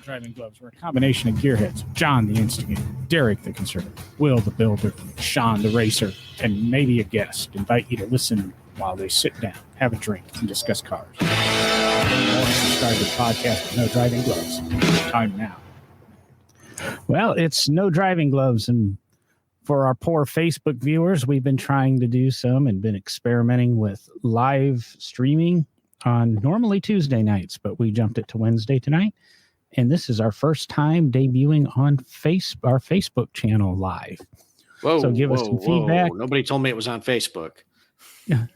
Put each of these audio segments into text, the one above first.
Driving Gloves. We're a combination of gearheads. John, the instigator, Derek, the conservative, Will, the builder, Sean, the racer, and maybe a guest. Invite you to listen while they sit down, have a drink, and discuss cars. Subscribe to the podcast with No Driving Gloves. Time now. Well, it's No Driving Gloves, and for our poor Facebook viewers, we've been trying to do some and been experimenting with live streaming on normally Tuesday nights, but we jumped it to Wednesday tonight. And this is our first time debuting on our Facebook channel live. Whoa, so give us some feedback. Nobody told me it was on Facebook. Yeah,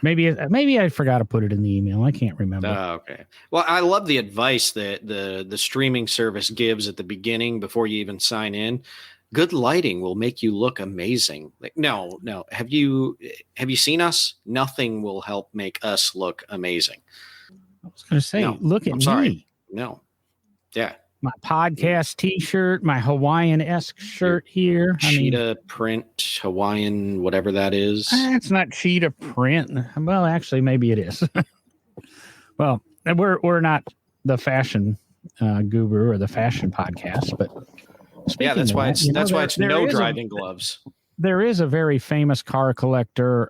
maybe I forgot to put it in the email. I can't remember. Okay. Well, I love the advice that the streaming service gives at the beginning before you even sign in. Good lighting will make you look amazing. Like, no. Have you seen us? Nothing will help make us look amazing. I was going to say, look at me. Sorry. No. Yeah. My podcast T-shirt, my Hawaiian-esque shirt here. Cheetah print, Hawaiian, whatever that is. It's not cheetah print. Well, actually, maybe it is. Well, we're not the fashion guru or the fashion podcast, but yeah, that's why it's No Driving Gloves. There is a very famous car collector.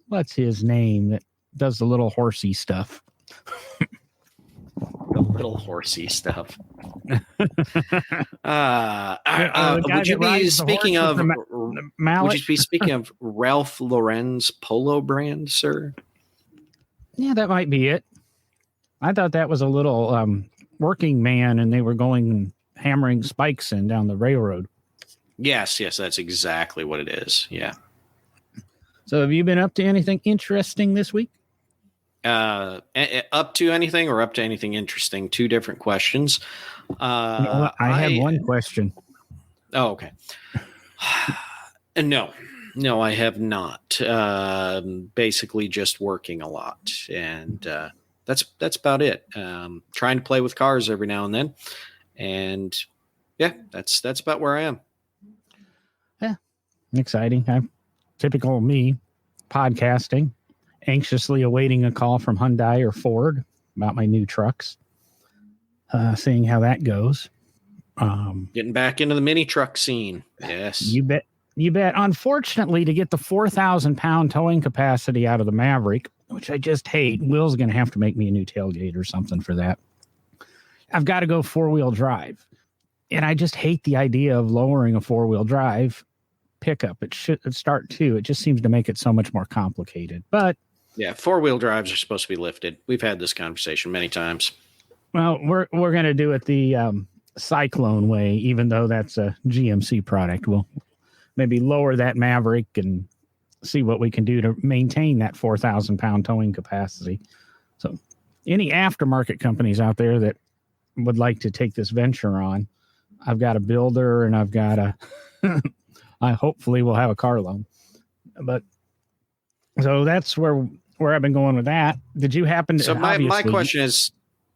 What's his name that does the little horsey stuff? The little horsey stuff. Would you be speaking of Ralph Lauren's polo brand, sir? Yeah, that might be it. I thought that was a little working man, and they were going hammering spikes in down the railroad. Yes, that's exactly what it is. Yeah. So have you been up to anything interesting this week? Up to anything or up to anything interesting? Two different questions. I have one question. Oh, okay. No, I have not. Basically just working a lot, and that's about it. Trying to play with cars every now and then. And yeah, that's about where I am. Yeah. Exciting. I'm typical me, podcasting, anxiously awaiting a call from Hyundai or Ford about my new trucks. Seeing how that goes. Getting back into the mini truck scene. Yes. You bet. Unfortunately, to get the 4,000-pound towing capacity out of the Maverick, which I just hate, Will's going to have to make me a new tailgate or something for that. I've got to go four-wheel drive. And I just hate the idea of lowering a four-wheel drive pickup. It should start too. It just seems to make it so much more complicated. But yeah, four-wheel drives are supposed to be lifted. We've had this conversation many times. Well, we're going to do it the Cyclone way, even though that's a GMC product. We'll maybe lower that Maverick and see what we can do to maintain that 4,000-pound towing capacity. So any aftermarket companies out there that would like to take this venture on, I've got a builder and I've got I hopefully will have a car loan. But so that's where I've been going with that. Did you happen to? So my question is,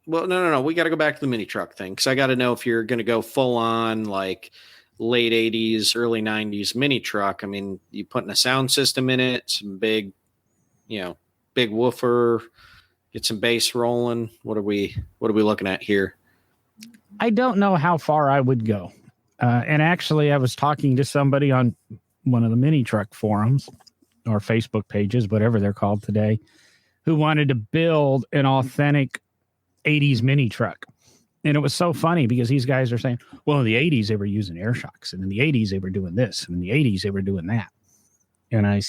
well, no. We got to go back to the mini truck thing, because I got to know if you're going to go full on like late 80s, early 90s mini truck. I mean, you putting a sound system in it, some big woofer, get some bass rolling. What are we looking at here? I don't know how far I would go. And actually, I was talking to somebody on one of the mini truck forums or Facebook pages, whatever they're called today, who wanted to build an authentic 80s mini truck. And it was so funny because these guys are saying, well, in the 80s, they were using air shocks. And in the 80s, they were doing this. And in the 80s, they were doing that. And I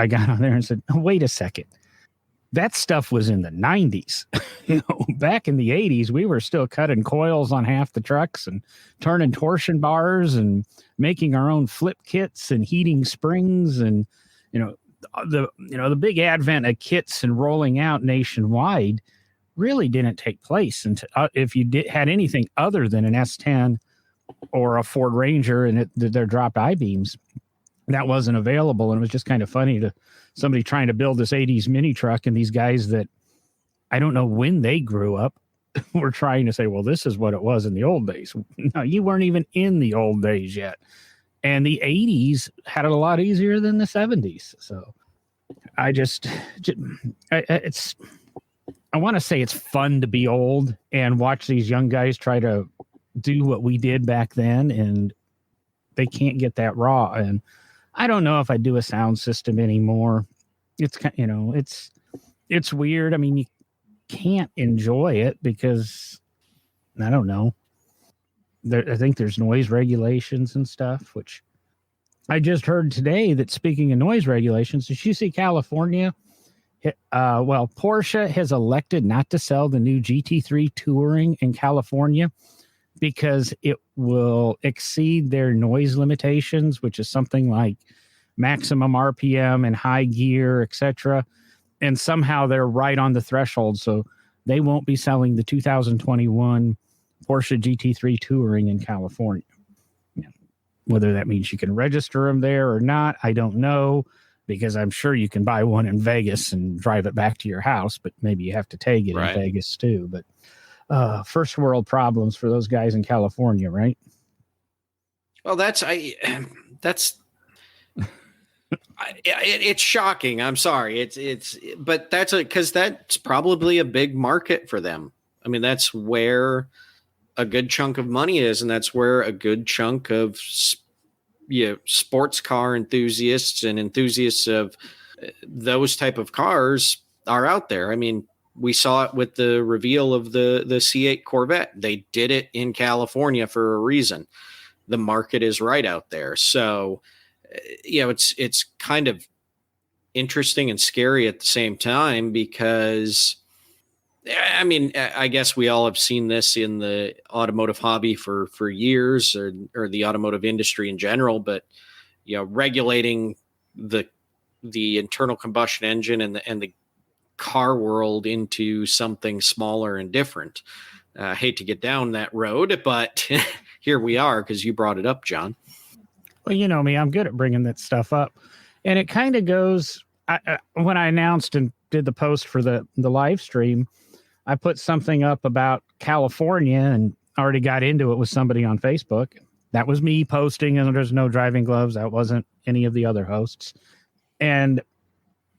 got on there and said, oh, wait a second. That stuff was in the 90s. Back in the 80s, we were still cutting coils on half the trucks and turning torsion bars and making our own flip kits and heating springs. And, the big advent of kits and rolling out nationwide really didn't take place until if you had anything other than an S10 or a Ford Ranger and their dropped I-beams, that wasn't available. And it was just kind of funny to somebody trying to build this 80s mini truck, and these guys that I don't know when they grew up were trying to say, well, this is what it was in the old days. No, you weren't even in the old days yet. And the 80s had it a lot easier than the 70s. So I want to say it's fun to be old and watch these young guys try to do what we did back then, and they can't get that raw. And I don't know if I do a sound system anymore. It's it's weird. I mean, you can't enjoy it because I don't know. I think there's noise regulations and stuff, which I just heard today that speaking of noise regulations, did you see California? Porsche has elected not to sell the new GT3 Touring in California because it will exceed their noise limitations, which is something like maximum RPM and high gear, etc. And somehow they're right on the threshold, so they won't be selling the 2021 Porsche GT3 Touring in California. Whether that means you can register them there or not, I don't know, because I'm sure you can buy one in Vegas and drive it back to your house, but maybe you have to tag it in Vegas too. But first world problems for those guys in California, right? Well, it's shocking. I'm sorry. But because that's probably a big market for them. I mean, that's where a good chunk of money is, and that's where a good chunk of sports car enthusiasts and enthusiasts of those type of cars are out there. I mean, we saw it with the reveal of the C8 Corvette. They did it in California for a reason. The market is right out there. So, it's kind of interesting and scary at the same time, because I mean, I guess we all have seen this in the automotive hobby for years, or the automotive industry in general, but regulating the internal combustion engine and the car world into something smaller and different. I hate to get down that road, but here we are because you brought it up, John. Well, you know me, I'm good at bringing that stuff up. And it kind of goes, when I announced and did the post for the live stream, I put something up about California and already got into it with somebody on Facebook. That was me posting, and there's no driving gloves. That wasn't any of the other hosts. And,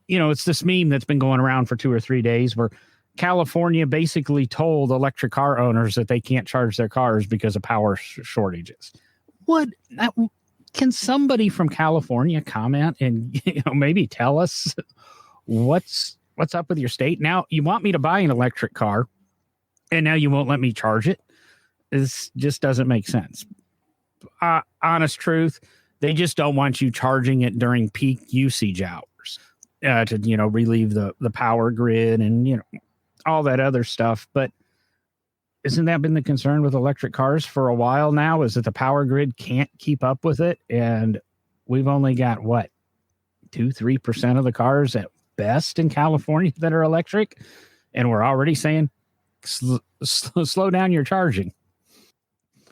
it's this meme that's been going around for 2 or 3 days where California basically told electric car owners that they can't charge their cars because of power shortages. Can somebody from California comment and maybe tell us what's up with your state? Now you want me to buy an electric car, and now you won't let me charge it. This just doesn't make sense. Honest truth, they just don't want you charging it during peak usage hours to relieve the power grid and all that other stuff. But isn't that been the concern with electric cars for a while now, is that the power grid can't keep up with it? And we've only got 2-3% of the cars at best in California that are electric. And we're already saying, slow down your charging.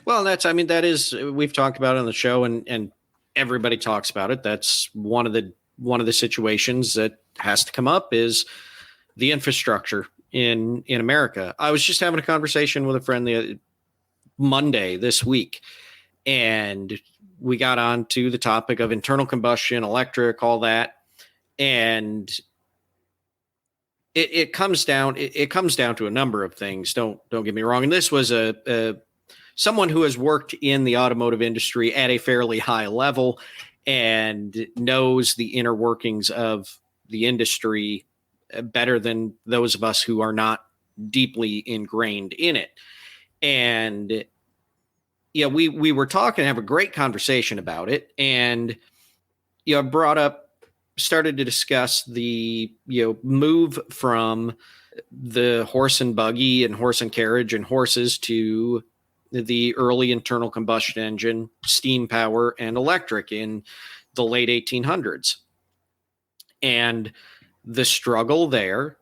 Well, that is, we've talked about it on the show, and everybody talks about it. That's one of the situations that has to come up is the infrastructure in America. I was just having a conversation with a friend the Monday this week, and we got on to the topic of internal combustion, electric, all that. And it comes down to a number of things. Don't get me wrong. And this was someone who has worked in the automotive industry at a fairly high level and knows the inner workings of the industry better than those of us who are not deeply ingrained in it. And we were talking, have a great conversation about it. And, started to discuss the, move from the horse and buggy and horse and carriage and horses to the early internal combustion engine, steam power, and electric in the late 1800s. And the struggle there,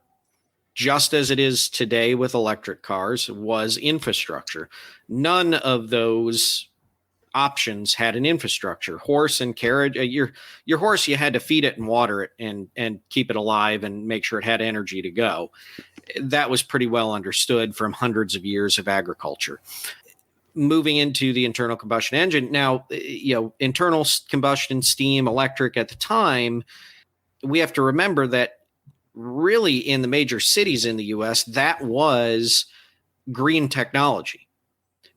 just as it is today with electric cars, was infrastructure. None of those options had an infrastructure. Horse and carriage, your horse, you had to feed it and water it and keep it alive and make sure it had energy to go. That was pretty well understood from hundreds of years of agriculture. Moving into the internal combustion engine, now, internal combustion, steam, electric at the time, we have to remember that really in the major cities in the US, that was green technology,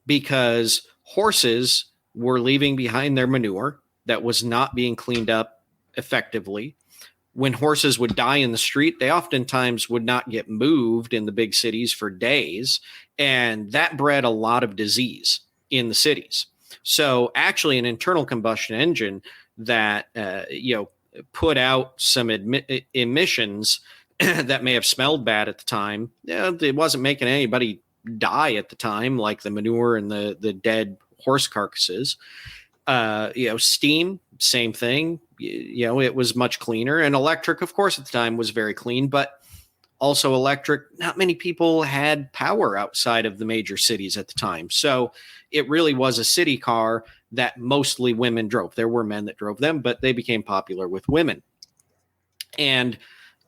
because horses were leaving behind their manure that was not being cleaned up effectively. When horses would die in the street, they oftentimes would not get moved in the big cities for days. And that bred a lot of disease in the cities. So actually an internal combustion engine that, put out some emissions that may have smelled bad at the time, it wasn't making anybody die at the time, like the manure and the dead horse carcasses. Steam, same thing. It was much cleaner. And electric, of course, at the time was very clean, but also electric, not many people had power outside of the major cities at the time. So it really was a city car that mostly women drove. There were men that drove them, but they became popular with women. And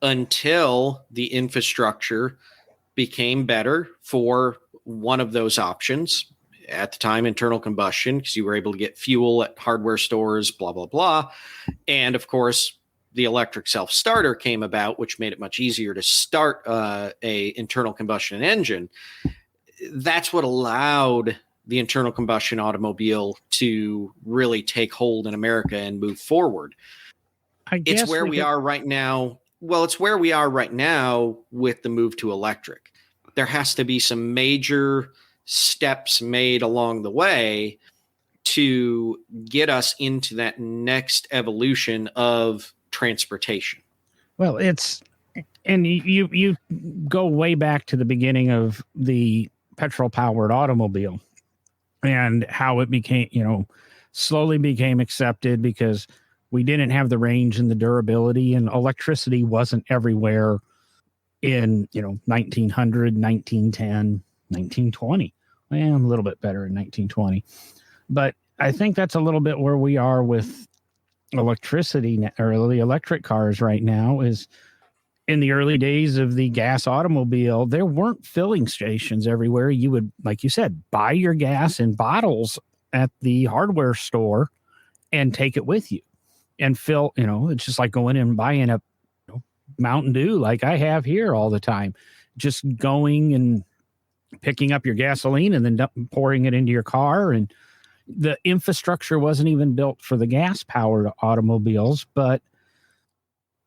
until the infrastructure became better for one of those options, at the time, internal combustion, because you were able to get fuel at hardware stores, blah, blah, blah. And of course, the electric self-starter came about, which made it much easier to start a internal combustion engine. That's what allowed the internal combustion automobile to really take hold in America and move forward. It's where we are right now. Well, it's where we are right now with the move to electric. There has to be some major steps made along the way to get us into that next evolution of transportation. Well, and you go way back to the beginning of the petrol powered automobile and how it became, slowly became accepted because we didn't have the range and the durability, and electricity wasn't everywhere in 1900, 1910, 1920. Well, a little bit better in 1920. But I think that's a little bit where we are with electricity, or the electric cars right now. Is in the early days of the gas automobile, there weren't filling stations everywhere. You would, like you said, buy your gas in bottles at the hardware store and take it with you and fill. It's just like going in and buying a Mountain Dew like I have here all the time. Just going and picking up your gasoline and then pouring it into your car. And the infrastructure wasn't even built for the gas powered automobiles, but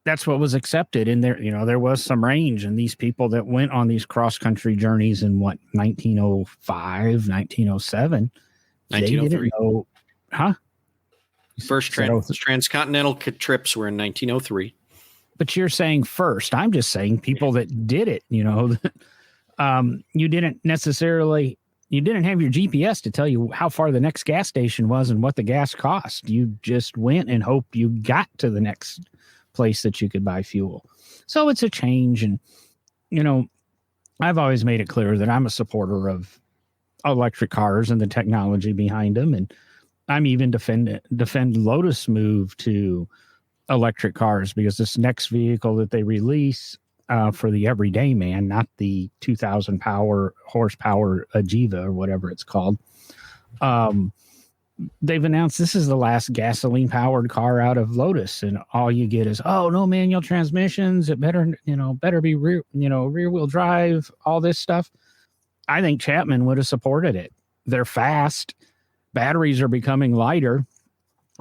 that's what was accepted. And there was some range, and these people that went on these cross country journeys in 1905, 1907, 1903. They didn't know, huh? First transcontinental trips were in 1903. But you're saying first. I'm just saying people that did it, you didn't have your GPS to tell you how far the next gas station was and what the gas cost. You just went and hoped you got to the next place that you could buy fuel. So it's a change. And, I've always made it clear that I'm a supporter of electric cars and the technology behind them. And I'm even defend Lotus move to electric cars, because this next vehicle that they release for the everyday man, not the 2,000 horsepower Agiva or whatever it's called. They've announced this is the last gasoline powered car out of Lotus, and all you get is, oh, no manual transmissions. It better be rear wheel drive, all this stuff. I think Chapman would have supported it. They're fast. Batteries are becoming lighter.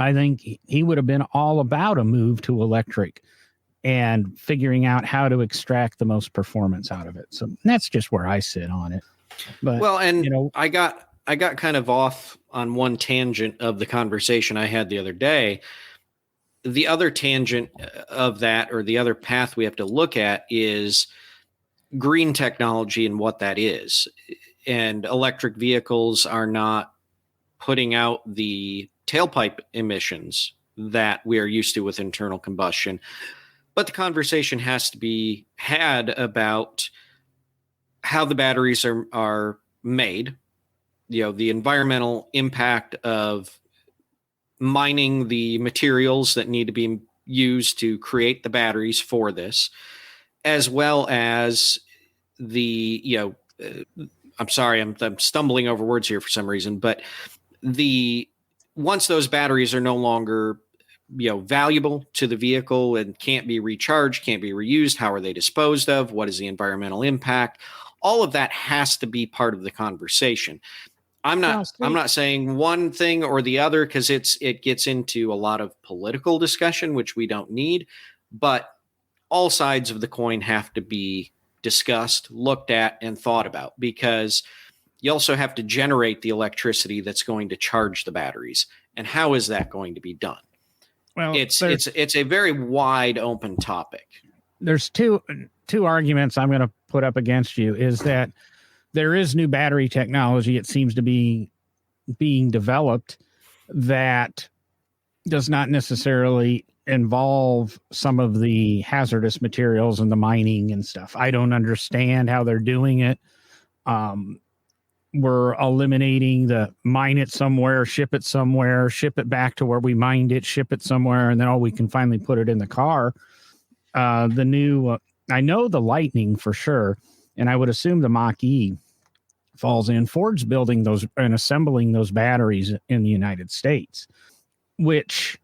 I think he would have been all about a move to electric and figuring out how to extract the most performance out of it. So that's just where I sit on it. But I got kind of off on one tangent of the conversation I had the other day. The other tangent of that, or the other path we have to look at, is green technology and what that is. And electric vehicles are not putting out the tailpipe emissions that we are used to with internal combustion. But the conversation has to be had about how the batteries are made, the environmental impact of mining the materials that need to be used to create the batteries for this, as well as the, I'm sorry, I'm stumbling over words here for some reason, but once those batteries are no longer valuable to the vehicle and can't be recharged, can't be reused. How are they disposed of? What is the environmental impact? All of that has to be part of the conversation. I'm not saying one thing or the other, because it gets into a lot of political discussion, which we don't need, but all sides of the coin have to be discussed, looked at, and thought about, because you also have to generate the electricity that's going to charge the batteries. And how is that going to be done? Well, it's a very wide open topic. There's two arguments I'm going to put up against you, is that there is new battery technology. It seems to be being developed that does not necessarily involve some of the hazardous materials and the mining and stuff. I don't understand how they're doing it. We're eliminating the mine it somewhere, ship it back to where we mined it, ship it somewhere, and then we can finally put it in the car. The new, I know the Lightning for sure, and I would assume the Mach-E falls in. Ford's building those and assembling those batteries in the United States, which,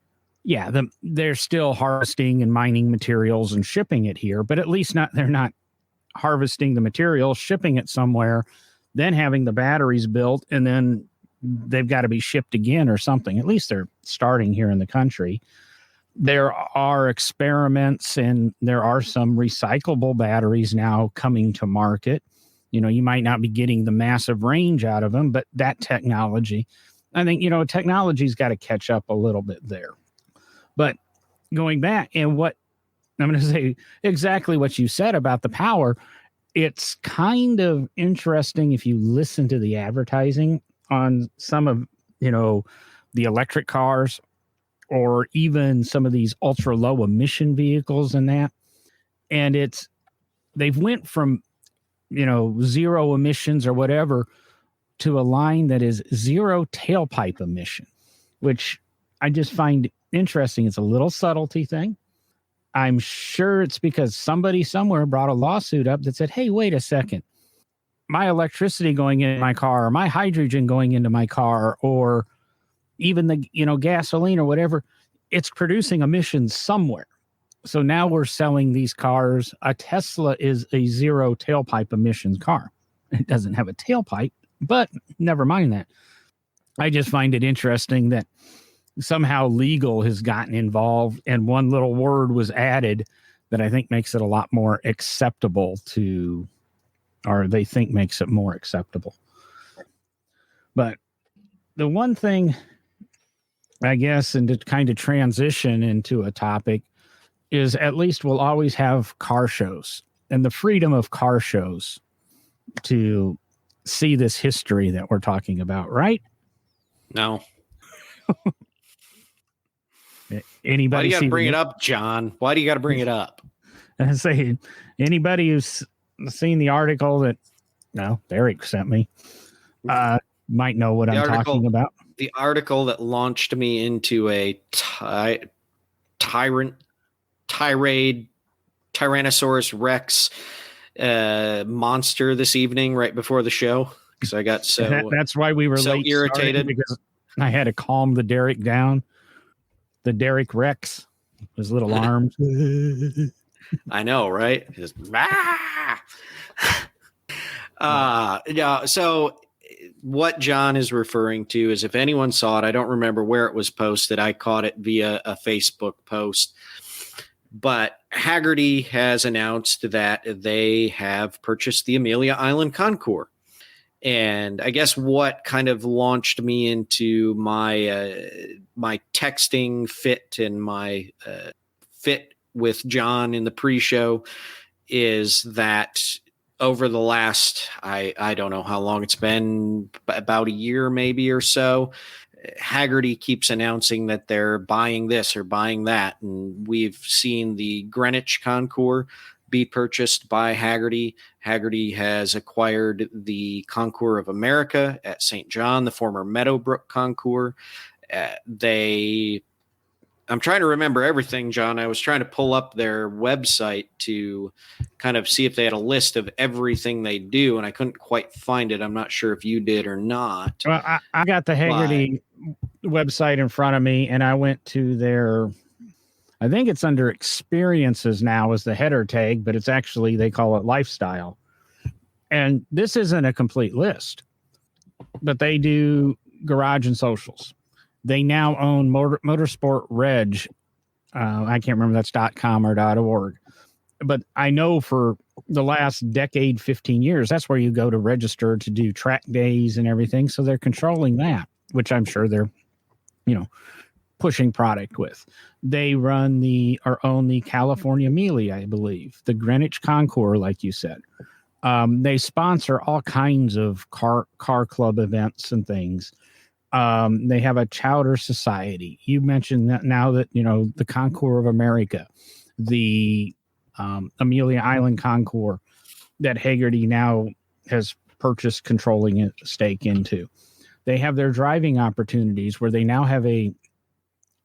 they're still harvesting and mining materials and shipping it here, but at least they're not harvesting the material, shipping it somewhere, then having the batteries built, and then they've got to be shipped again or something. At least they're starting here in the country. There are experiments, and there are some recyclable batteries now coming to market. You might not be getting the massive range out of them, but that technology, I think, technology's got to catch up a little bit there. But going back, and what I'm going to say exactly what you said about the power, it's kind of interesting if you listen to the advertising on some of, the electric cars, or even some of these ultra low emission vehicles and that. And they've went from, zero emissions or whatever to a line that is zero tailpipe emission, which I just find interesting. It's a little subtlety thing. I'm sure it's because somebody somewhere brought a lawsuit up that said, hey, wait a second, my electricity going in my car, or my hydrogen going into my car, or even the, gasoline or whatever, it's producing emissions somewhere. So now we're selling these cars. A Tesla is a zero tailpipe emissions car. It doesn't have a tailpipe, but never mind that. I just find it interesting that somehow legal has gotten involved, and one little word was added that I think makes it a lot more acceptable or they think makes it more acceptable. But the one thing, I guess, and to kind of transition into a topic, is at least we'll always have car shows, and the freedom of car shows to see this history that we're talking about, right? No. Anybody? Why do you got to bring it up, John? Why do you got to bring it up? I say, anybody who's seen the article that Derek sent me might know what I'm talking about. The article that launched me into a Tyrannosaurus Rex monster this evening, right before the show, because I got that's why we were so late irritated, because I had to calm the Derek down. The Derek Rex, his little arms. I know, right? Just, So what John is referring to is, if anyone saw it, I don't remember where it was posted. I caught it via a Facebook post. But Hagerty has announced that they have purchased the Amelia Island Concour. And I guess what kind of launched me into my texting fit and my fit with John in the pre-show is that over the last, I don't know how long it's been, about a year maybe or so, Hagerty keeps announcing that they're buying this or buying that. And we've seen the Greenwich Concour be purchased by Hagerty. Hagerty has acquired the Concour of America at St. John, the former Meadowbrook Concour. They I'm trying to remember everything, John. I was trying to pull up their website to kind of see if they had a list of everything they do, and I couldn't quite find it. I'm not sure if you did or not. Well, I got the Hagerty website in front of me, and I went to their, I think it's under experiences now as the header tag, but it's actually, they call it lifestyle. And this isn't a complete list, but they do garage and socials. They now own Motorsport Reg. I can't remember that's .com or .org. But I know for the last decade, 15 years, that's where you go to register to do track days and everything. So they're controlling that, which I'm sure they're, pushing product with. They run own the California Mealy, I believe, the Greenwich Concours, like you said. They sponsor all kinds of car club events and things. They have a chowder society. You mentioned that now that, the Concours of America, the Amelia Island Concours that Hagerty now has purchased controlling a stake into. They have their driving opportunities where they now have they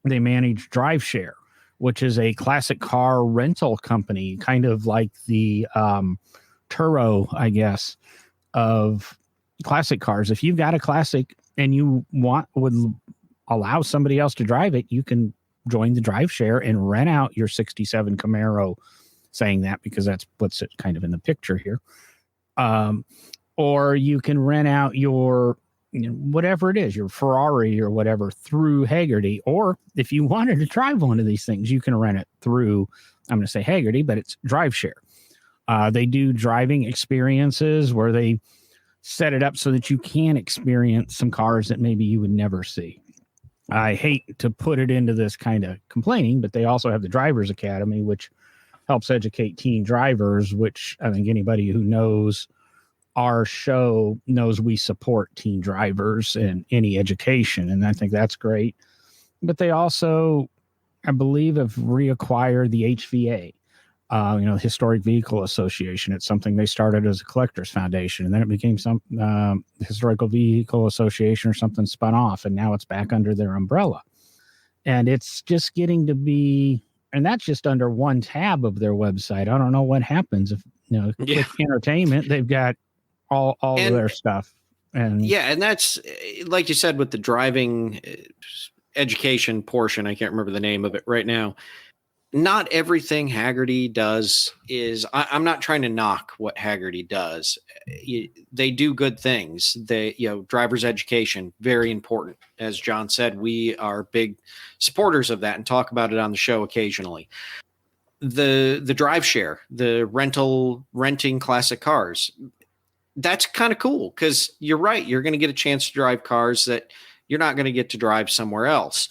manage Drive Share, which is a classic car rental company, kind of like the Turo, I guess, of classic cars. If you've got a classic and you would allow somebody else to drive it, you can join the Drive Share and rent out your 67 Camaro, saying that because that's what's it kind of in the picture here. Or you can rent out your, whatever it is, your Ferrari or whatever through Hagerty. Or if you wanted to drive one of these things, you can rent it through, I'm going to say Hagerty, but it's Drive Share. They do driving experiences where they set it up so that you can experience some cars that maybe you would never see. I hate to put it into this kind of complaining, but they also have the Drivers Academy, which helps educate teen drivers, which I think anybody who knows our show knows we support teen drivers and any education. And I think that's great. But they also, I believe, have reacquired the HVA, Historic Vehicle Association. It's something they started as a collectors foundation, and then it became some Historical Vehicle Association or something spun off, and now it's back under their umbrella. And it's just getting to be, and that's just under one tab of their website. I don't know what happens if, Quick Entertainment, they've got all of their stuff. And that's like you said with the driving education portion. I can't remember the name of it right now. Not everything Hagerty does is, I'm not trying to knock what Hagerty does. They do good things. Driver's education, very important. As John said, we are big supporters of that and talk about it on the show occasionally. The Drive Share, the renting classic cars, that's kind of cool because you're right. You're going to get a chance to drive cars that you're not going to get to drive somewhere else.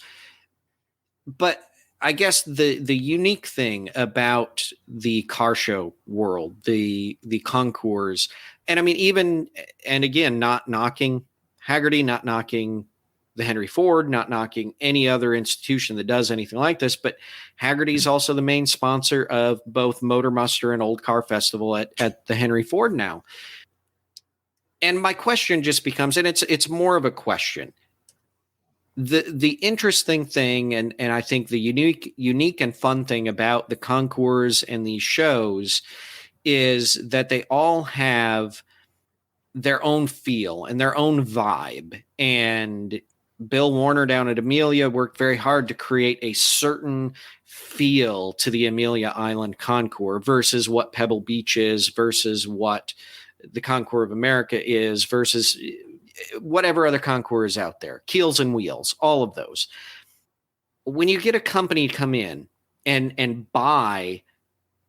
But I guess the unique thing about the car show world, the concours, and I mean, and again, not knocking Hagerty, not knocking the Henry Ford, not knocking any other institution that does anything like this, but Hagerty is also the main sponsor of both Motor Muster and Old Car Festival at the Henry Ford now. And my question just becomes, and it's more of a question. The interesting thing, and I think the unique and fun thing about the concours and these shows is that they all have their own feel and their own vibe. And Bill Warner down at Amelia worked very hard to create a certain feel to the Amelia Island Concours versus what Pebble Beach is, versus what the Concours of America is, versus whatever other concours is out there, Keels and Wheels, all of those. When you get a company to come in and buy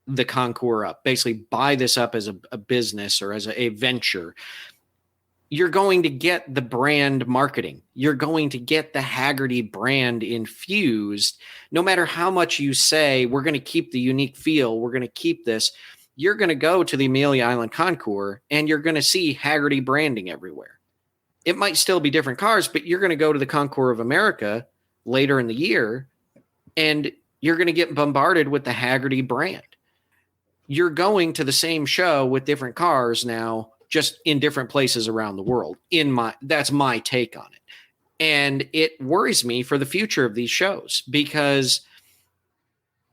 the concours up, basically buy this up as a business or as a venture, you're going to get the brand marketing. You're going to get the Hagerty brand infused. No matter how much you say, we're going to keep the unique feel, we're going to keep this, you're going to go to the Amelia Island Concours and you're going to see Hagerty branding everywhere. It might still be different cars, but you're going to go to the Concours of America later in the year and you're going to get bombarded with the Hagerty brand. You're going to the same show with different cars now, just in different places around the world. That's my take on it. And it worries me for the future of these shows, because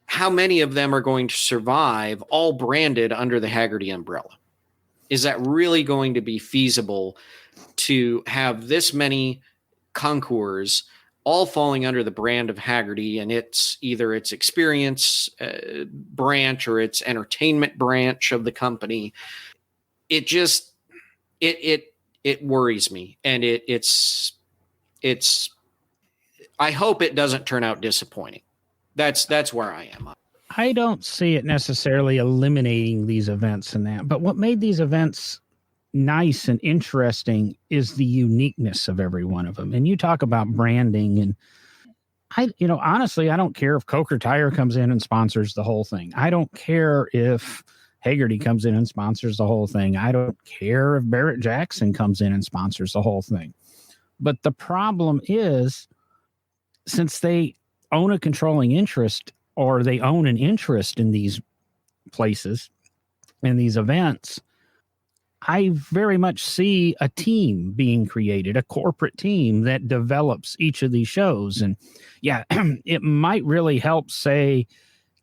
how many of them are going to survive all branded under the Hagerty umbrella? Is that really going to be feasible to have this many concours all falling under the brand of Hagerty, and it's either its experience branch or its entertainment branch of the company? It just it worries me, and it's I hope it doesn't turn out disappointing. That's where I am. I don't see it necessarily eliminating these events and that, but what made these events nice and interesting is the uniqueness of every one of them. And you talk about branding, and honestly, I don't care if Coker Tire comes in and sponsors the whole thing. I don't care if Hagerty comes in and sponsors the whole thing. I don't care if Barrett Jackson comes in and sponsors the whole thing. But the problem is, since they own a controlling interest, or they own an interest in these places and these events, I very much see a team being created, a corporate team that develops each of these shows. And yeah, it might really help, say,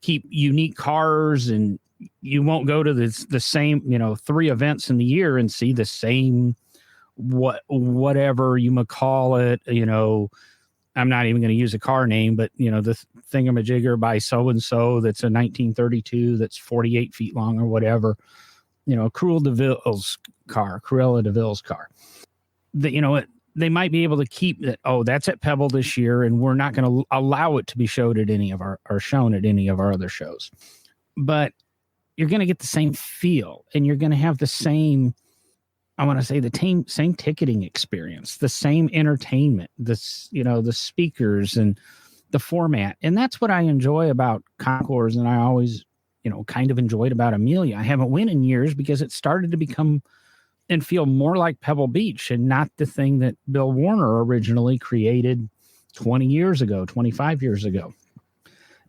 keep unique cars, and you won't go to the same, 3 events in the year and see the same, whatever you might call it, I'm not even going to use a car name, but the thingamajigger by so-and-so that's a 1932 that's 48 feet long or whatever, Cruella DeVille's car. They might be able to keep that. Oh, that's at Pebble this year, and we're not going to allow it to be showed at any of our, or shown at any of our other shows. But you're going to get the same feel, and you're going to have the same, I want to say, the same ticketing experience, the same entertainment, the speakers and the format. And that's what I enjoy about concours. And I always, kind of enjoyed about Amelia. I haven't went in years because it started to become and feel more like Pebble Beach, and not the thing that Bill Warner originally created 20 years ago, 25 years ago.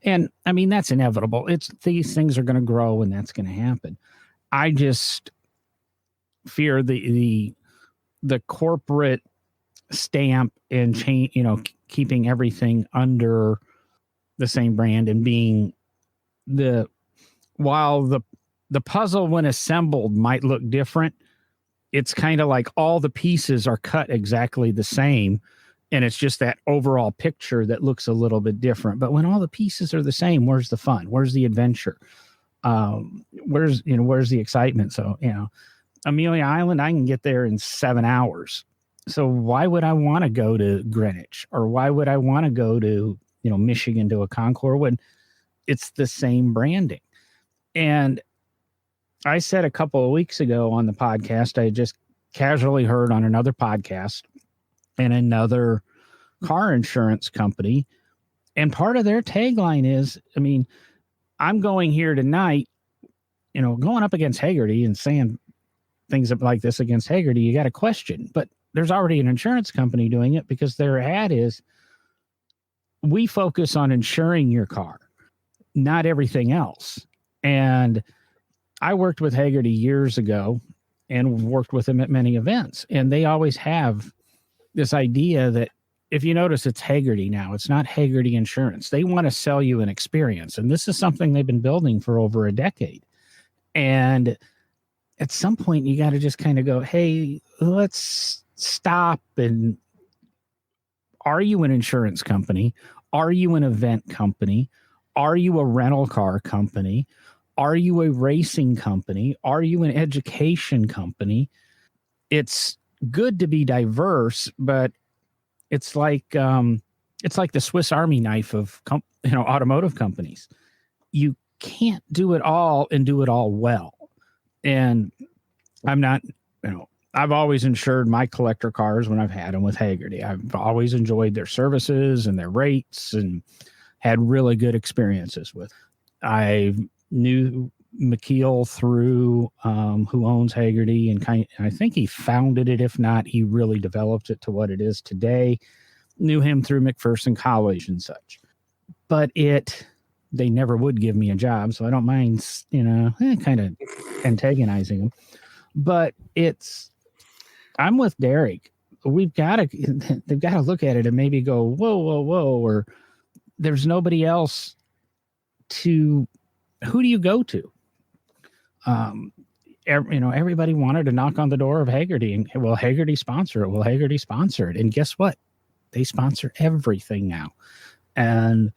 And I mean, that's inevitable. These things are going to grow, and that's going to happen. I just fear the corporate stamp and change, keeping everything under the same brand, and being while the puzzle when assembled might look different, it's kind of like all the pieces are cut exactly the same, and it's just that overall picture that looks a little bit different. But when all the pieces are the same, where's the fun? Where's the adventure? Where's the excitement? So, Amelia Island, I can get there in 7 hours. So why would I want to go to Greenwich, or why would I want to go to, Michigan to a concours when it's the same branding? And I said a couple of weeks ago on the podcast, I just casually heard on another podcast and another car insurance company, and part of their tagline is, I'm going here tonight, going up against Hagerty and saying things like this against Hagerty, you got a question. But there's already an insurance company doing it, because their ad is, we focus on insuring your car, not everything else. And I worked with Hagerty years ago and worked with them at many events. And they always have this idea that, if you notice, it's Hagerty now. It's not Hagerty Insurance. They want to sell you an experience. And this is something they've been building for over a decade. And at some point, you got to just kind of go, hey, let's stop. And are you an insurance company? Are you an event company? Are you a rental car company? Are you a racing company? Are you an education company? It's good to be diverse, but it's like the Swiss Army knife of automotive companies. You can't do it all and do it all well. And I'm not, I've always insured my collector cars when I've had them with Hagerty. I've always enjoyed their services and their rates, and had really good experiences with. I knew McKeel through who owns Hagerty, and I think he founded it. If not, he really developed it to what it is today. Knew him through McPherson College and such. But they never would give me a job, so I don't mind, kind of antagonizing them. But I'm with Derek. they've got to look at it and maybe go, whoa, whoa, whoa, or there's nobody else who do you go to? Everybody wanted to knock on the door of Hagerty and, well, Hagerty sponsor it. Well, Hagerty sponsor it. And guess what? They sponsor everything now. And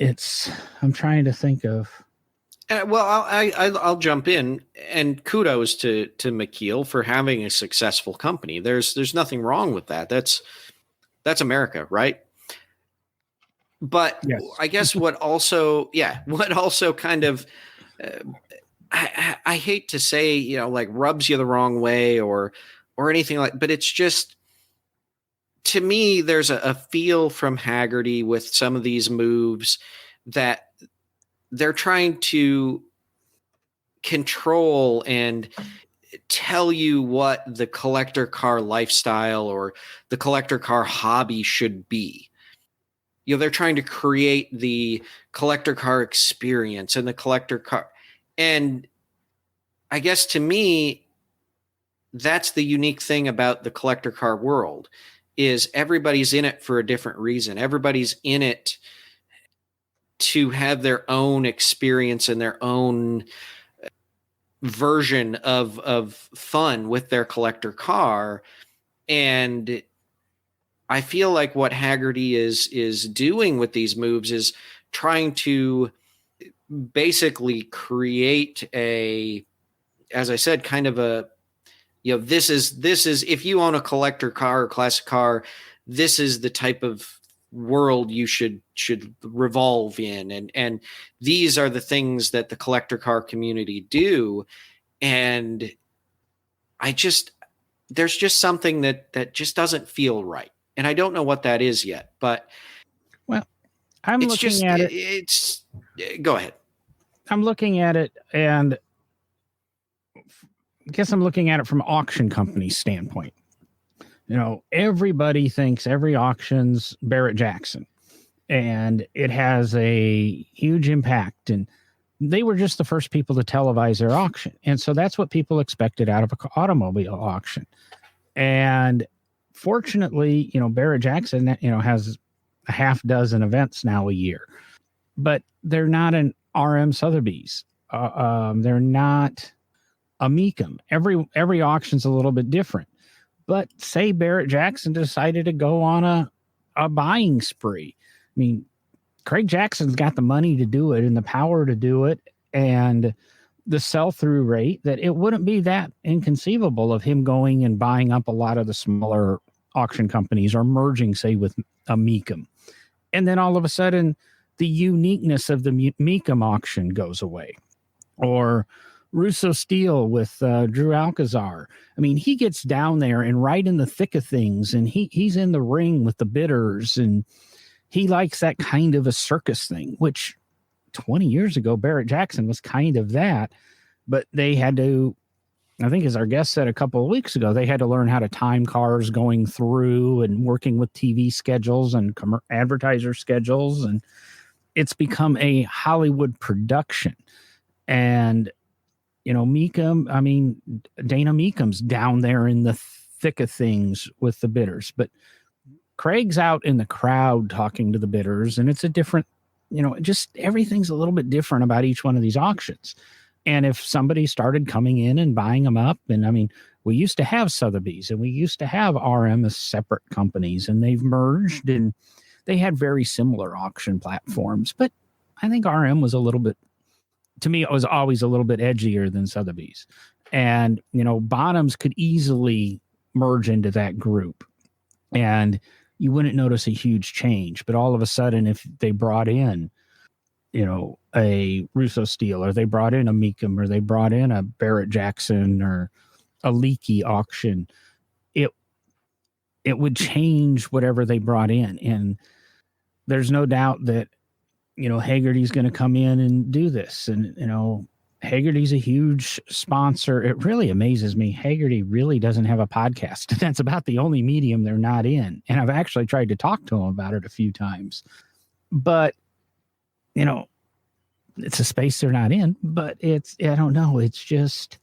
I'm trying to think of. Well, I'll jump in, and kudos to McKeel for having a successful company. There's nothing wrong with that. That's America, right? But yes. I guess what also kind of, I hate to say, like rubs you the wrong way or anything like, but it's just, to me, there's a feel from Hagerty with some of these moves that they're trying to control and tell you what the collector car lifestyle or the collector car hobby should be. They're trying to create the collector car experience and the collector car. And I guess to me, that's the unique thing about the collector car world is everybody's in it for a different reason. Everybody's in it to have their own experience and their own version of fun with their collector car. And I feel like what Hagerty is doing with these moves is trying to basically create as I said, kind of a, this is if you own a collector car or classic car, this is the type of world you should revolve in, and these are the things that the collector car community do. And there's just something that just doesn't feel right, and I don't know what that is yet. But well, I'm looking at it. Go ahead. I'm looking at it, and I guess I'm looking at it from an auction company standpoint. Everybody thinks every auction's Barrett Jackson, and it has a huge impact. And they were just the first people to televise their auction. And so that's what people expected out of an automobile auction. And fortunately, Barrett Jackson, has a half dozen events now a year, but they're not an RM Sotheby's. They're not a Mecum. Every auction's a little bit different. But say Barrett Jackson decided to go on a buying spree. I mean, Craig Jackson's got the money to do it and the power to do it and the sell-through rate that it wouldn't be that inconceivable of him going and buying up a lot of the smaller auction companies or merging, say, with a Mecum. And then all of a sudden, the uniqueness of the Mecum auction goes away. Or Russo Steel with Drew Alcazar. I mean, he gets down there and right in the thick of things, and he's in the ring with the bidders, and he likes that kind of a circus thing, which 20 years ago, Barrett Jackson was kind of that, but they had to, I think as our guest said a couple of weeks ago, they had to learn how to time cars going through and working with TV schedules and advertiser schedules, and it's become a Hollywood production. And Mecum, I mean, Dana Mecum's down there in the thick of things with the bidders, but Craig's out in the crowd talking to the bidders, and it's a different, just everything's a little bit different about each one of these auctions. And if somebody started coming in and buying them up, and I mean, we used to have Sotheby's and we used to have RM as separate companies, and they've merged and they had very similar auction platforms. But I think RM was a little bit, to me, it was always a little bit edgier than Sotheby's. And, Bottoms could easily merge into that group and you wouldn't notice a huge change. But all of a sudden, if they brought in, a Russo Steel, or they brought in a Mecum, or they brought in a Barrett Jackson or a Leakey auction, it would change whatever they brought in. And there's no doubt that, Hagerty's going to come in and do this. And, Hagerty's a huge sponsor. It really amazes me. Hagerty really doesn't have a podcast. That's about the only medium they're not in. And I've actually tried to talk to them about it a few times. But, it's a space they're not in. But I don't know. It's just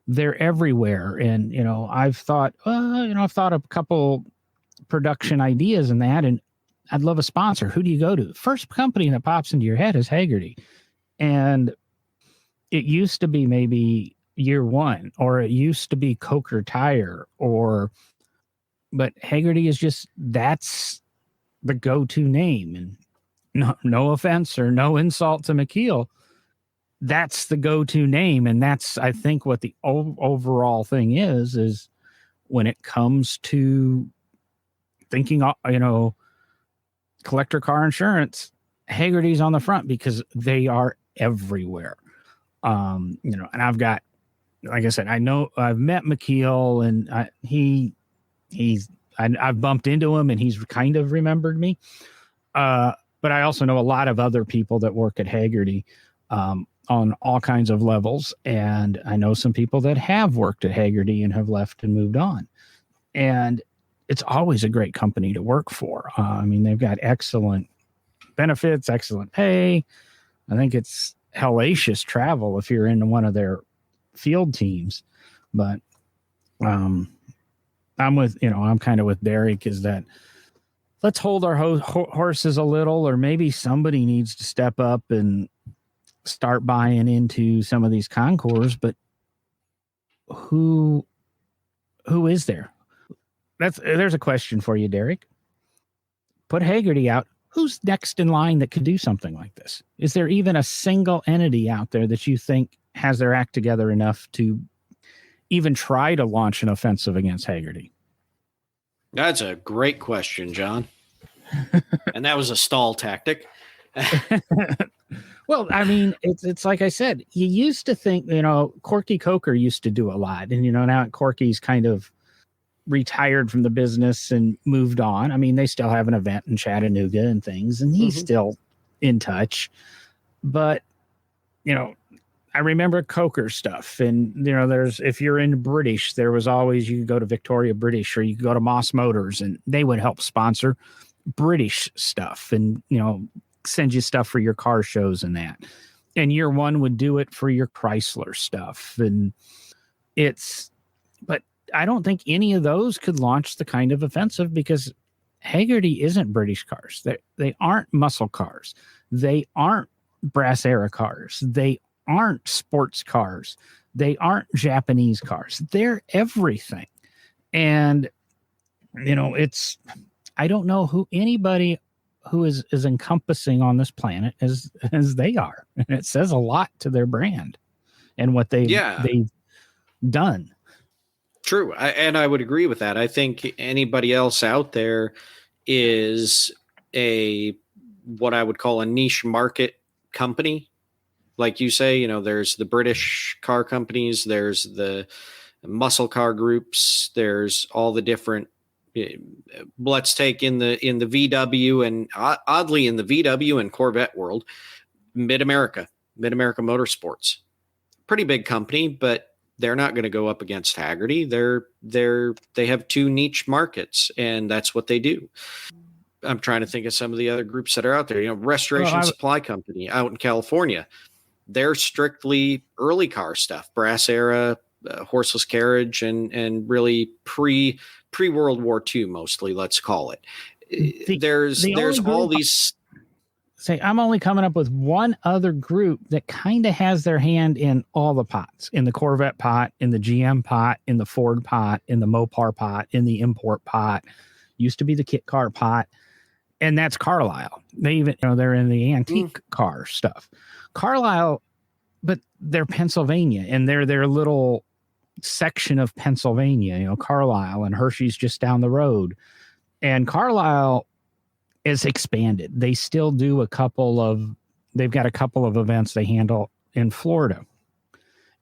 they're everywhere. And, I've thought a couple production ideas in that, and I'd love a sponsor. Who do you go to? First company that pops into your head is Hagerty. And it used to be maybe Year One, or it used to be Coker Tire, but Hagerty is that's the go-to name. And no offense or no insult to McKeel, that's the go-to name. And that's, I think, what the overall thing is when it comes to thinking, collector car insurance, Hagerty's on the front because they are everywhere. And I've got, like I said, I've met McKeel, and I've bumped into him, and he's kind of remembered me. But I also know a lot of other people that work at Hagerty, on all kinds of levels. And I know some people that have worked at Hagerty and have left and moved on. And it's always a great company to work for. They've got excellent benefits, excellent pay. I think it's hellacious travel if you're in one of their field teams. But I'm kind of with Derek, is that let's hold our horses a little, or maybe somebody needs to step up and start buying into some of these concours. But who is there? There's a question for you, Derek. Put Hagerty out. Who's next in line that could do something like this? Is there even a single entity out there that you think has their act together enough to even try to launch an offensive against Hagerty? That's a great question, John. And that was a stall tactic. Well, it's like I said, you used to think, Corky Coker used to do a lot. And, now Corky's kind of retired from the business and moved on. They still have an event in Chattanooga and things, and he's still in touch. But, I remember Coker stuff. And, if you're in British, there was always, you could go to Victoria British, or you could go to Moss Motors, and they would help sponsor British stuff and, send you stuff for your car shows and that. And Year One would do it for your Chrysler stuff. And but I don't think any of those could launch the kind of offensive, because Hagerty isn't British cars. They aren't muscle cars. They aren't brass era cars. They aren't sports cars. They aren't Japanese cars. They're everything. And, I don't know who anybody who is encompassing on this planet as they are. And it says a lot to their brand and what they've done. True. And I would agree with that. I think anybody else out there is what I would call a niche market company. Like you say, there's the British car companies, there's the muscle car groups, there's all the different, let's take in the VW, and oddly in the VW and Corvette world, Mid-America Motorsports, pretty big company, but they're not going to go up against Hagerty. They have two niche markets, and that's what they do. I'm trying to think of some of the other groups that are out there. Restoration Supply Company out in California. They're strictly early car stuff, brass era, horseless carriage, and really pre World War II, mostly, let's call it. There's all these. Say, I'm only coming up with one other group that kind of has their hand in all the pots, in the Corvette pot, in the GM pot, in the Ford pot, in the Mopar pot, in the import pot, used to be the kit car pot. And that's Carlisle. They even, they're in the antique car stuff. Carlisle, but they're Pennsylvania, and they're their little section of Pennsylvania, Carlisle, and Hershey's just down the road. And Carlisle is expanded. They still do they've got a couple of events they handle in Florida.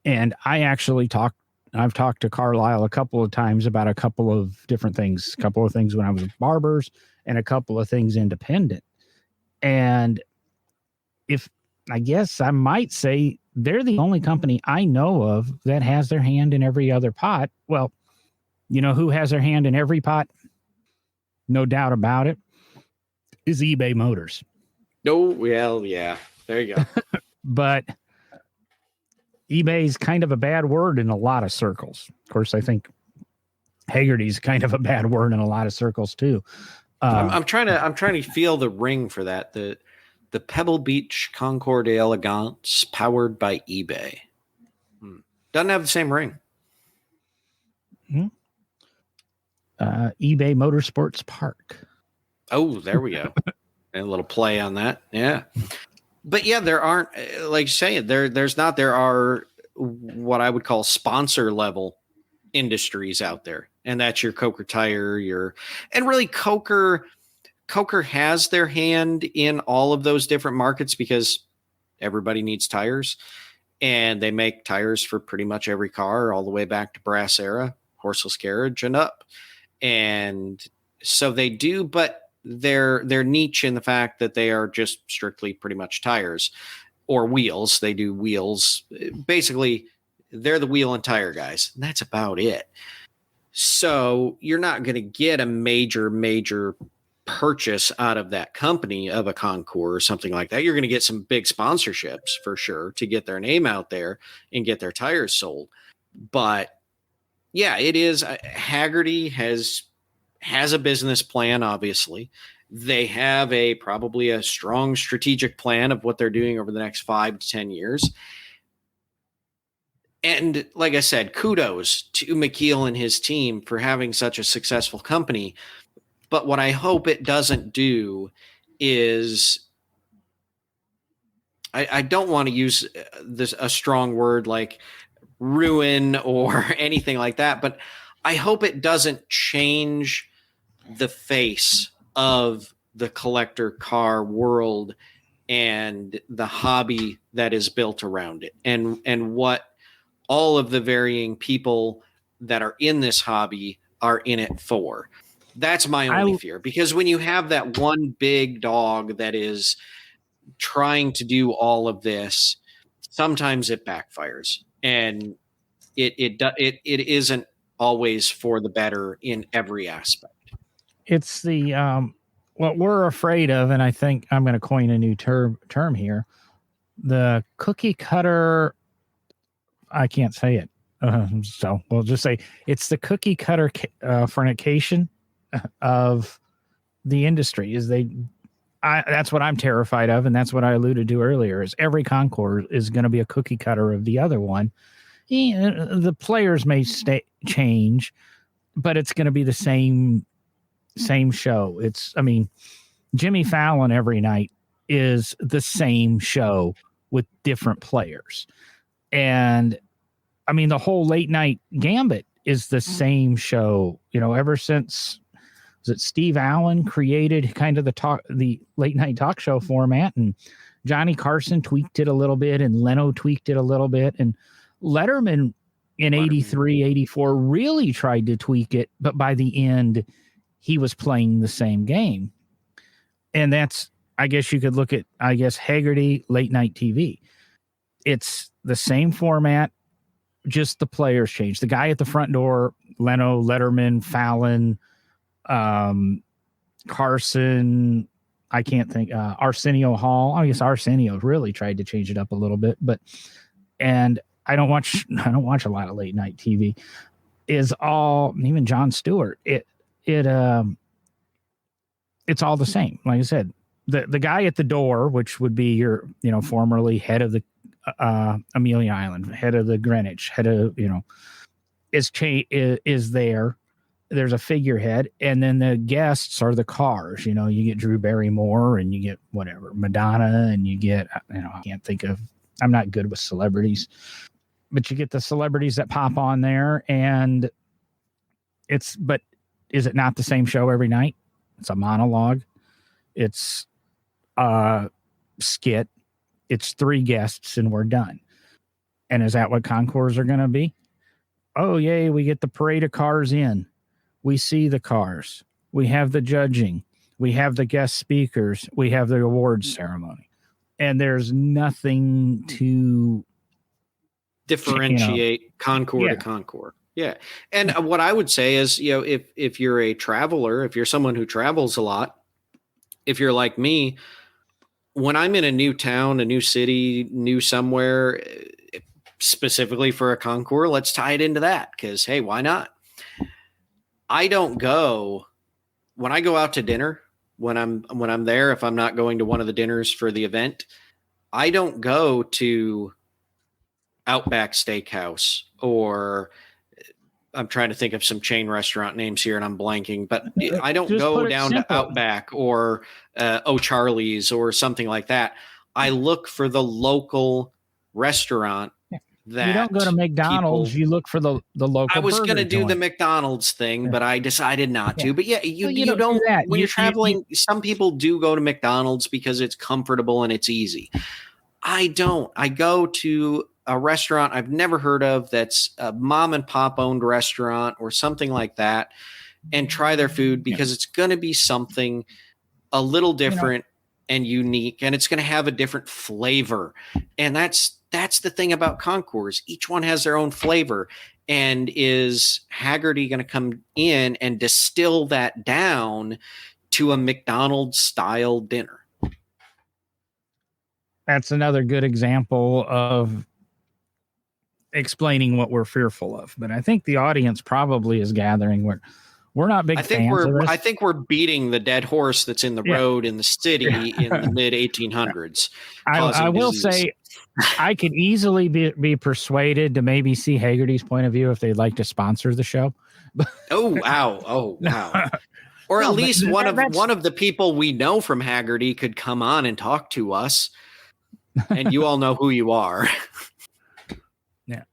And I've talked to Carlisle a couple of times about a couple of different things, when I was with Barbers, and a couple of things independent. And I guess I might say they're the only company I know of that has their hand in every other pot. Well, who has their hand in every pot? No doubt about it, is eBay Motors. Oh, well, yeah. There you go. But, eBay is kind of a bad word in a lot of circles. Of course, I think Hagerty is kind of a bad word in a lot of circles too. I'm trying to feel the ring for that. The Pebble Beach Concours d'Elegance powered by eBay. Doesn't have the same ring. eBay Motorsports Park. Oh, there we go. A little play on that. Yeah. But yeah, there aren't, like you say, there are what I would call sponsor level industries out there. And that's your Coker Tire, and really Coker has their hand in all of those different markets because everybody needs tires, and they make tires for pretty much every car all the way back to brass era, horseless carriage and up. And so they do, but they're niche in the fact that they are just strictly pretty much tires or wheels. They do wheels. Basically, they're the wheel and tire guys. And that's about it. So you're not going to get a major purchase out of that company of a concours or something like that. You're going to get some big sponsorships for sure to get their name out there and get their tires sold. But yeah, it is. Hagerty has a business plan. Obviously, they have probably a strong strategic plan of what they're doing over the next 5 to 10 years. And like I said, kudos to McKeel and his team for having such a successful company. But what I hope it doesn't do is, I don't want to use a strong word like ruin or anything like that, but I hope it doesn't change the face of the collector car world and the hobby that is built around it, and what all of the varying people that are in this hobby are in it for. That's my only fear, because when you have that one big dog that is trying to do all of this, sometimes it backfires, and it isn't always for the better in every aspect. It's the what we're afraid of, and I think I'm going to coin a new term here: the cookie cutter. I can't say it, so we'll just say it's the cookie cutter fornication of the industry. That's what I'm terrified of, and that's what I alluded to earlier. Is every concours is going to be a cookie cutter of the other one. The players may change, but it's going to be the same show. Jimmy Fallon every night is the same show with different players. And the whole late night gambit is the same show, ever since, was it Steve Allen created kind of the late night talk show format, and Johnny Carson tweaked it a little bit, and Leno tweaked it a little bit, and Letterman in 83, 84 really tried to tweak it, but by the end he was playing the same game. And that's, I guess you could look at, Hagerty late night TV. It's the same format, just the players change. The guy at the front door, Leno, Letterman, Fallon, Carson, I can't think, Arsenio Hall. I guess Arsenio really tried to change it up a little bit, and I don't watch a lot of late night TV. Is all, even Jon Stewart. It's all the same. Like I said, the guy at the door, which would be your, formerly head of the Amelia Island, head of the Greenwich, head of, is there. There's a figurehead, and then the guests are the cars. You get Drew Barrymore, and you get whatever, Madonna, and you get, I can't think of, I'm not good with celebrities, but you get the celebrities that pop on there, and but is it not the same show every night? It's a monologue. It's a skit. It's 3 guests and we're done. And is that what concours are going to be? Oh, yay, we get the parade of cars in. We see the cars. We have the judging. We have the guest speakers. We have the awards ceremony. And there's nothing to differentiate concours to concours. Yeah. And what I would say is, if you're a traveler, if you're someone who travels a lot, if you're like me, when I'm in a new town, a new city, new somewhere, specifically for a concours, let's tie it into that because, hey, why not? I don't go when I go out to dinner when I'm there. If I'm not going to one of the dinners for the event, I don't go to Outback Steakhouse or I'm trying to think of some chain restaurant names here and I'm blanking, but I don't go down to Outback or O'Charlie's or something like that. I look for the local restaurant. That you don't go to McDonald's, you look for the local. I was going to do the McDonald's thing, but I decided not to. But yeah, you don't do that. When you're traveling, some people do go to McDonald's because it's comfortable and it's easy. I don't. I go to a restaurant I've never heard of that's a mom and pop owned restaurant or something like that and try their food because it's going to be something a little different and unique, and it's going to have a different flavor. And that's the thing about concours. Each one has their own flavor. And is Hagerty going to come in and distill that down to a McDonald's style dinner? That's another good example of explaining what we're fearful of. But I think the audience probably is gathering. We're not big fans of this. I think we're beating the dead horse that's in the road in the city in the mid 1800s. I will say I could easily be persuaded to maybe see Hagerty's point of view if they'd like to sponsor the show. Oh, wow. Or at least one of the people we know from Hagerty could come on and talk to us. And you all know who you are. Yeah.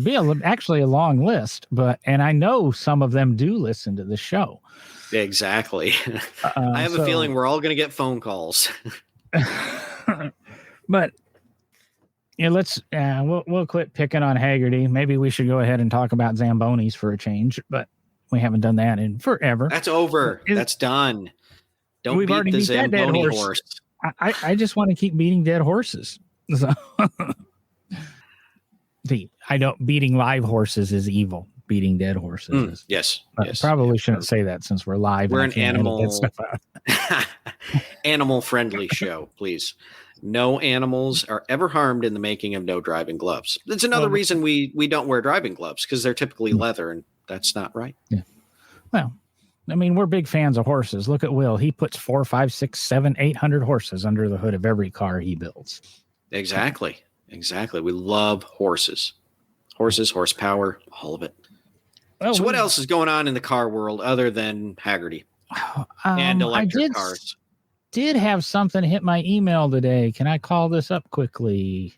Be actually a long list, and I know some of them do listen to the show. Exactly. I have a feeling we're all going to get phone calls. But let's we'll quit picking on Hagerty. Maybe we should go ahead and talk about Zambonis for a change, but we haven't done that in forever. That's over. That's done. Don't beat the Zamboni horse. I just want to keep beating dead horses. So beating live horses is evil. Beating dead horses is. Yes. Probably shouldn't say that since we're live. We're an animal friendly show, please. No animals are ever harmed in the making of no driving gloves. That's another reason we don't wear driving gloves, because they're typically leather, and that's not right. Yeah. Well, I mean, we're big fans of horses. Look at Will. He puts 4, 5, 6, 7, 800 horses under the hood of every car he builds. Exactly. We love horses. Horses, horsepower, all of it. Well, so what else is going on in the car world other than Hagerty and electric cars? Did have something hit my email today. Can I call this up quickly?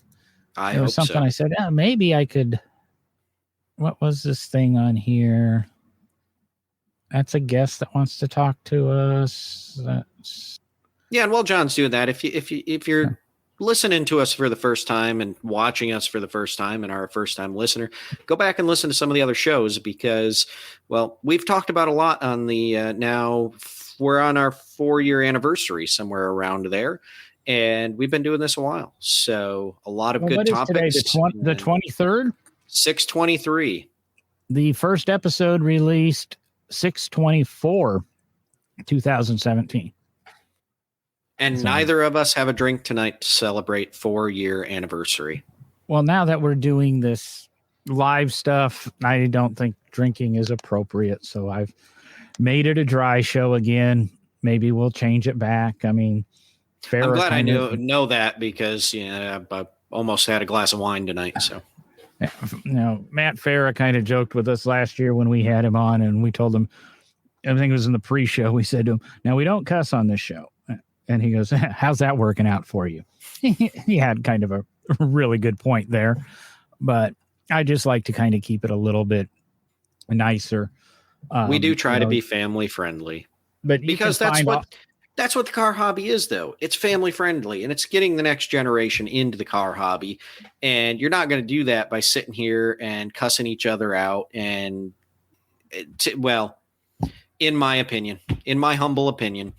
I hope something so. I said, maybe I could. What was this thing on here? That's a guest that wants to talk to us. Yeah, and while John's doing that, if you're listening to us for the first time and watching us for the first time and are a first time listener, go back and listen to some of the other shows because, well, we've talked about a lot on the now we're on our 4-year anniversary somewhere around there, and we've been doing this a while. So a lot of good topics. Today, the 23rd? 6/23. The first episode released 6/24/2017. And neither of us have a drink tonight to celebrate 4-year anniversary. Well, now that we're doing this live stuff, I don't think drinking is appropriate. So I've made it a dry show again. Maybe we'll change it back. I mean, I'm glad I know that because I almost had a glass of wine tonight. So, Matt Farah kind of joked with us last year when we had him on, and we told him everything was in the pre-show. We said to him, "Now we don't cuss on this show." And he goes, "How's that working out for you?" He had kind of a really good point there, but I just like to kind of keep it a little bit nicer. We do try to be family friendly, but because that's what the car hobby is, though. It's family friendly, and it's getting the next generation into the car hobby. And you're not going to do that by sitting here and cussing each other out. And in my humble opinion,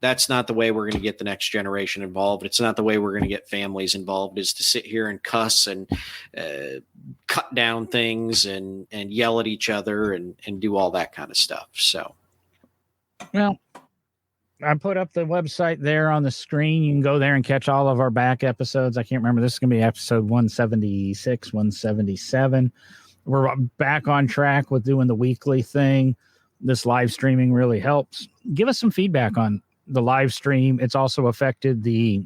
that's not the way we're going to get the next generation involved. It's not the way we're going to get families involved, is to sit here and cuss and cut down things and yell at each other and do all that kind of stuff. So, well, I put up the website there on the screen. You can go there and catch all of our back episodes. I can't remember. This is going to be episode 176, 177. We're back on track with doing the weekly thing. This live streaming really helps. Give us some feedback on the live stream. It's also affected the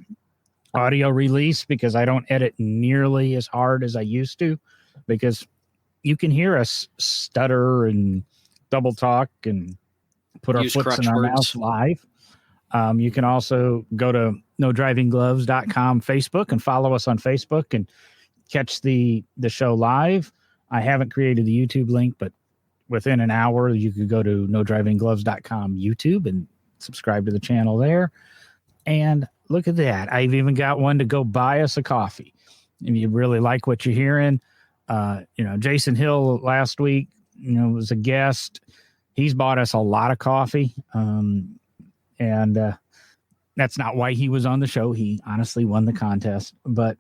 audio release because I don't edit nearly as hard as I used to, because you can hear us stutter and double talk and put our foots in our mouths live. You can also go to nodrivinggloves.com Facebook and follow us on Facebook and catch the show live. I haven't created the YouTube link, but within an hour, you could go to nodrivinggloves.com YouTube and subscribe to the channel there. And look at that. I've even got one to go buy us a coffee. If you really like what you're hearing, Jason Hill last week, was a guest. He's bought us a lot of coffee. And that's not why he was on the show. He honestly won the contest. But,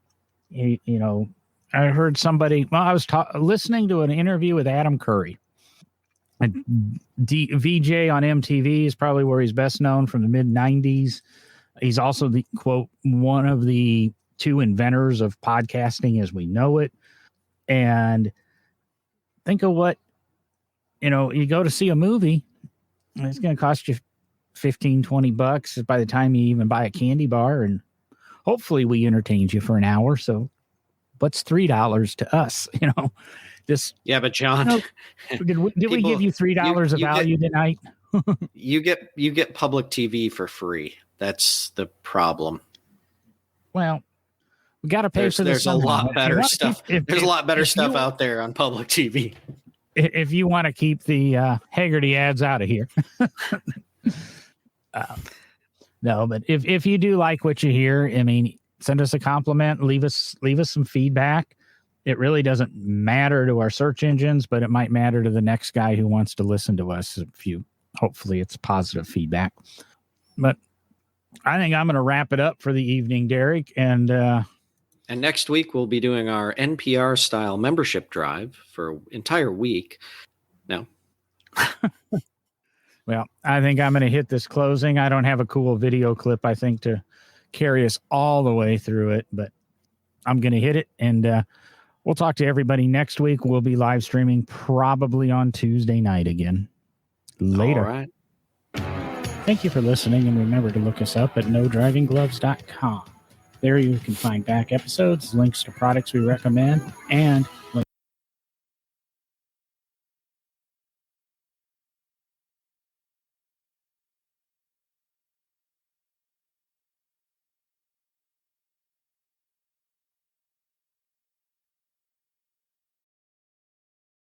I heard somebody, I was listening to an interview with Adam Curry. VJ on MTV is probably where he's best known, from the mid-90s. He's also the, quote, one of the two inventors of podcasting as we know it. And think of what, you go to see a movie, and it's going to cost you $15-20 by the time you even buy a candy bar, and hopefully we entertained you for an hour. So what's $3 to us? Yeah, but John, did we give you $3 of value tonight? you get public TV for free. That's the problem. Well, we got to pay for this. There's a lot better stuff. There's a lot better stuff out there on public TV. If you want to keep the Hagerty ads out of here. No, but if you do like what you hear, send us a compliment, leave us some feedback. It really doesn't matter to our search engines, but it might matter to the next guy who wants to listen to us. Hopefully it's positive feedback. But I think I'm going to wrap it up for the evening, Derek. And next week we'll be doing our NPR style membership drive for an entire week. No. Well, I think I'm going to hit this closing. I don't have a cool video clip, I think, to carry us all the way through it, but I'm going to hit it. And we'll talk to everybody next week. We'll be live streaming probably on Tuesday night again. Later. All right. Thank you for listening, and remember to look us up at nodrivinggloves.com. There you can find back episodes, links to products we recommend, and